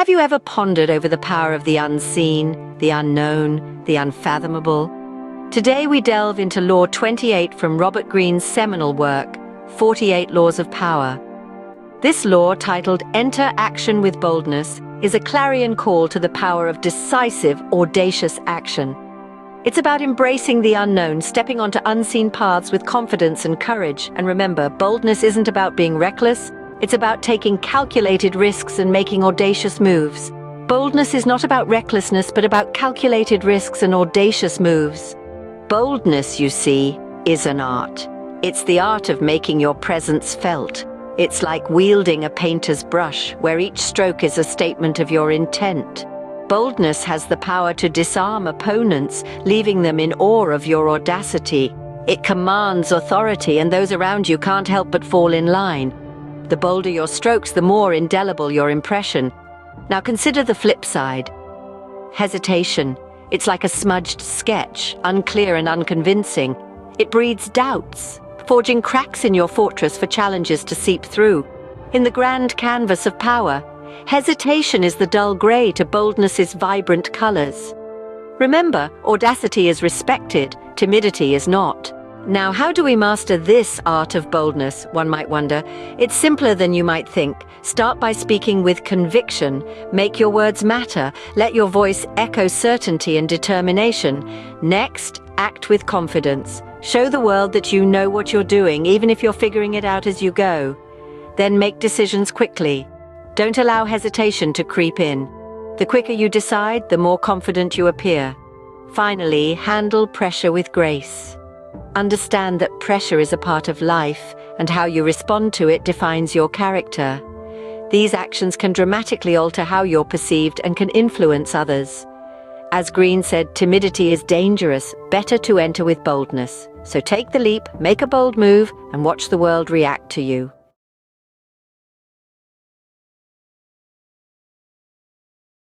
Have you ever pondered over the power of the unseen, the unknown, the unfathomable? Today we delve into Law 28 from Robert Greene's seminal work, 48 Laws of Power. This law, titled Enter Action with Boldness, is a clarion call to the power of decisive, audacious action. It's about embracing the unknown, stepping onto unseen paths with confidence and courage. And remember, boldness isn't about being reckless, it's about taking calculated risks and making audacious moves. Boldness is not about recklessness, but about calculated risks and audacious moves. Boldness, you see, is an art. It's the art of making your presence felt. It's like wielding a painter's brush, where each stroke is a statement of your intent. Boldness has the power to disarm opponents, leaving them in awe of your audacity. It commands authority, and those around you can't help but fall in line. The bolder your strokes, the more indelible your impression. Now consider the flip side. Hesitation. It's like a smudged sketch, unclear and unconvincing. It breeds doubts, forging cracks in your fortress for challenges to seep through. In the grand canvas of power, hesitation is the dull grey to boldness's vibrant colors. Remember, audacity is respected, timidity is not. Now, how do we master this art of boldness, one might wonder? It's simpler than you might think. Start by speaking with conviction. Make your words matter. Let your voice echo certainty and determination. Next, act with confidence. Show the world that you know what you're doing, even if you're figuring it out as you go. Then make decisions quickly. Don't allow hesitation to creep in. The quicker you decide, the more confident you appear. Finally, handle pressure with grace. Understand that pressure is a part of life, and how you respond to it defines your character. These actions can dramatically alter how you're perceived and can influence others. As Greene said, timidity is dangerous, better to enter with boldness. So take the leap, make a bold move, and watch the world react to you.